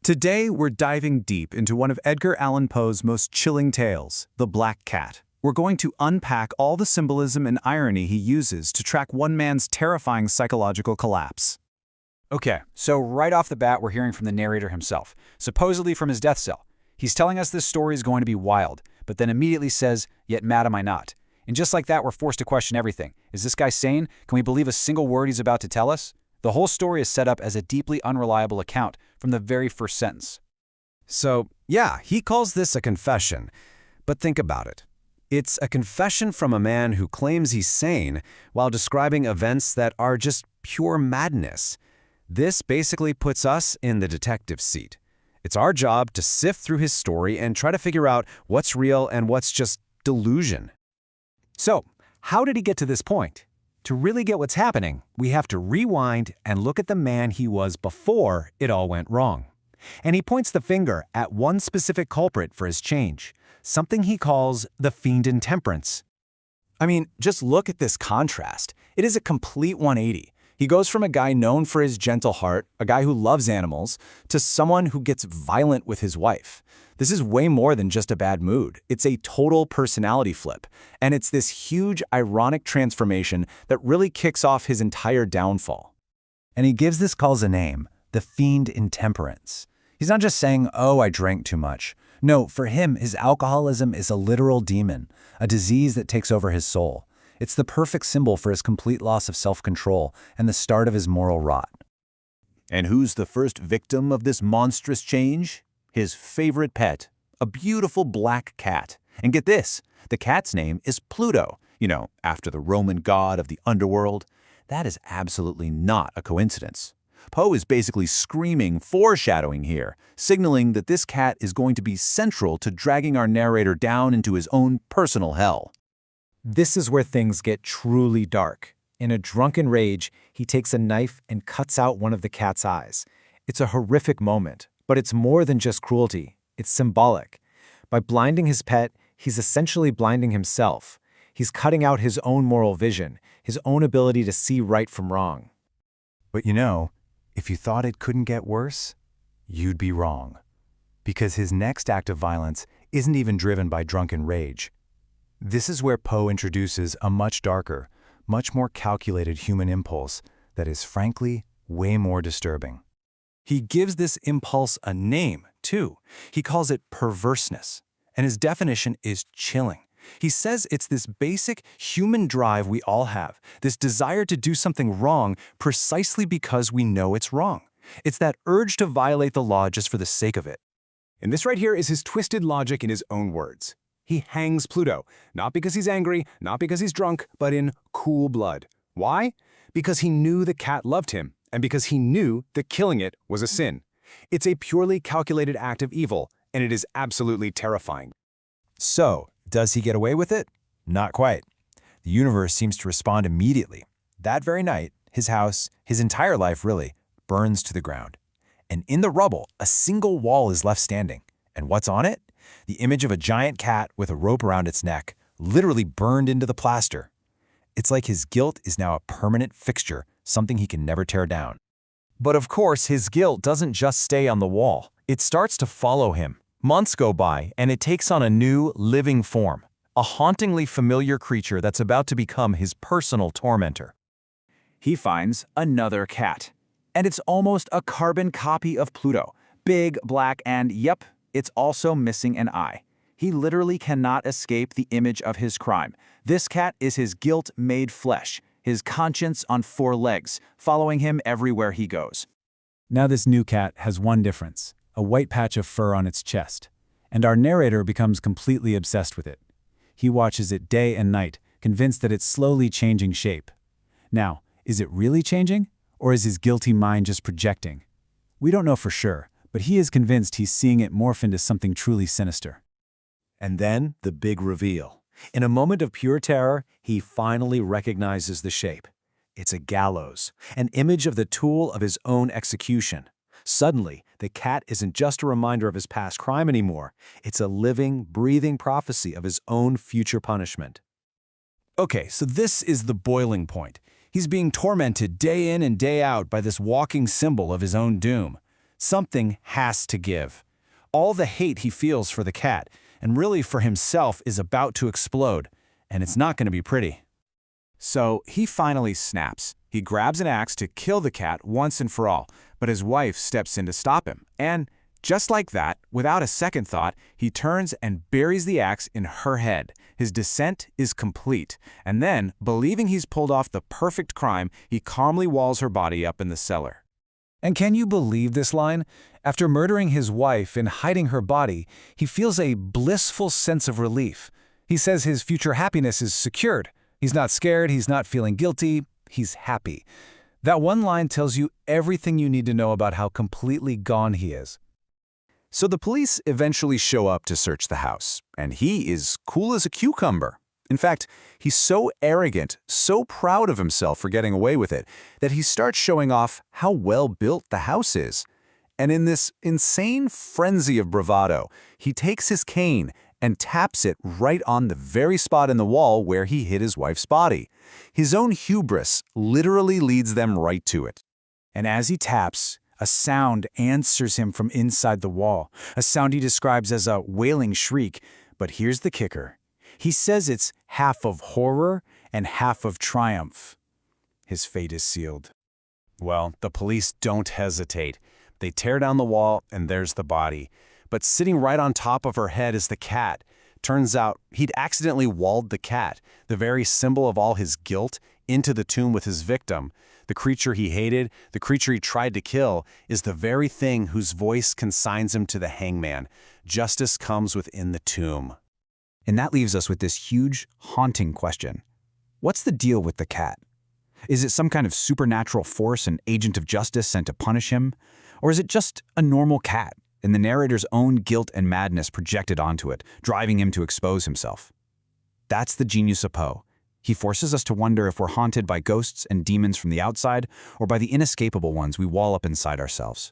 Today, we're diving deep into one of Edgar Allan Poe's most chilling tales, The Black Cat. We're going to unpack all the symbolism and irony he uses to track one man's terrifying psychological collapse. Okay, so right off the bat, we're hearing from the narrator himself, supposedly from his death cell. He's telling us this story is going to be wild, but then immediately says, "Yet mad am I not." And just like that, we're forced to question everything. Is this guy sane? Can we believe a single word he's about to tell us? The whole story is set up as a deeply unreliable account from the very first sentence. So, yeah, he calls this a confession. But think about it. It's a confession from a man who claims he's sane while describing events that are just pure madness. This basically puts us in the detective seat. It's our job to sift through his story and try to figure out what's real and what's just delusion. So, how did he get to this point? To really get what's happening, we have to rewind and look at the man he was before it all went wrong. And he points the finger at one specific culprit for his change, something he calls the fiend intemperance. I mean, just look at this contrast. It is a complete 180. He goes from a guy known for his gentle heart, a guy who loves animals, to someone who gets violent with his wife. This is way more than just a bad mood. It's a total personality flip. And it's this huge, ironic transformation that really kicks off his entire downfall. And he gives this cause a name, the fiend intemperance. He's not just saying, "Oh, I drank too much." No, for him, his alcoholism is a literal demon, a disease that takes over his soul. It's the perfect symbol for his complete loss of self-control and the start of his moral rot. And who's the first victim of this monstrous change? His favorite pet, a beautiful black cat. And get this, the cat's name is Pluto, after the Roman god of the underworld. That is absolutely not a coincidence. Poe is basically screaming foreshadowing here, signaling that this cat is going to be central to dragging our narrator down into his own personal hell. This is where things get truly dark. In a drunken rage, he takes a knife and cuts out one of the cat's eyes. It's a horrific moment, but it's more than just cruelty. It's symbolic. By blinding his pet, he's essentially blinding himself. He's cutting out his own moral vision, his own ability to see right from wrong. But if you thought it couldn't get worse, you'd be wrong. Because his next act of violence isn't even driven by drunken rage. This is where Poe introduces a much darker, much more calculated human impulse that is frankly way more disturbing. He gives this impulse a name, too. He calls it perverseness, and his definition is chilling. He says it's this basic human drive we all have, this desire to do something wrong precisely because we know it's wrong. It's that urge to violate the law just for the sake of it. And this right here is his twisted logic in his own words. He hangs Pluto, not because he's angry, not because he's drunk, but in cool blood. Why? Because he knew the cat loved him, and because he knew that killing it was a sin. It's a purely calculated act of evil, and it is absolutely terrifying. So, does he get away with it? Not quite. The universe seems to respond immediately. That very night, his house, his entire life really, burns to the ground. And in the rubble, a single wall is left standing. And what's on it? The image of a giant cat with a rope around its neck, literally burned into the plaster. It's like his guilt is now a permanent fixture, something he can never tear down. But of course, his guilt doesn't just stay on the wall. It starts to follow him. Months go by, and it takes on a new, living form, a hauntingly familiar creature that's about to become his personal tormentor. He finds another cat. And it's almost a carbon copy of Pluto. Big, black, and yep, it's also missing an eye. He literally cannot escape the image of his crime. This cat is his guilt made flesh, his conscience on 4 legs, following him everywhere he goes. Now this new cat has one difference, a white patch of fur on its chest. And our narrator becomes completely obsessed with it. He watches it day and night, convinced that it's slowly changing shape. Now, is it really changing? Or is his guilty mind just projecting? We don't know for sure, but he is convinced he's seeing it morph into something truly sinister. And then the big reveal. In a moment of pure terror, he finally recognizes the shape. It's a gallows, an image of the tool of his own execution. Suddenly, the cat isn't just a reminder of his past crime anymore. It's a living, breathing prophecy of his own future punishment. Okay, so this is the boiling point. He's being tormented day in and day out by this walking symbol of his own doom. Something has to give. All the hate he feels for the cat, and really for himself, is about to explode, and it's not going to be pretty. So he finally snaps. He grabs an axe to kill the cat once and for all, but his wife steps in to stop him. And just like that, without a second thought, he turns and buries the axe in her head. His descent is complete. And then, believing he's pulled off the perfect crime, he calmly walls her body up in the cellar. And can you believe this line? After murdering his wife and hiding her body, he feels a blissful sense of relief. He says his future happiness is secured. He's not scared, he's not feeling guilty, he's happy. That one line tells you everything you need to know about how completely gone he is. So the police eventually show up to search the house, and he is cool as a cucumber. In fact, he's so arrogant, so proud of himself for getting away with it, that he starts showing off how well built the house is. And in this insane frenzy of bravado, he takes his cane and taps it right on the very spot in the wall where he hid his wife's body. His own hubris literally leads them right to it. And as he taps, a sound answers him from inside the wall, a sound he describes as a wailing shriek. But here's the kicker. He says it's half of horror and half of triumph. His fate is sealed. Well, the police don't hesitate. They tear down the wall, and there's the body. But sitting right on top of her head is the cat. Turns out he'd accidentally walled the cat, the very symbol of all his guilt, into the tomb with his victim. The creature he hated, the creature he tried to kill, is the very thing whose voice consigns him to the hangman. Justice comes within the tomb. And that leaves us with this huge, haunting question. What's the deal with the cat? Is it some kind of supernatural force, an agent of justice sent to punish him? Or is it just a normal cat, and the narrator's own guilt and madness projected onto it, driving him to expose himself? That's the genius of Poe. He forces us to wonder if we're haunted by ghosts and demons from the outside, or by the inescapable ones we wall up inside ourselves.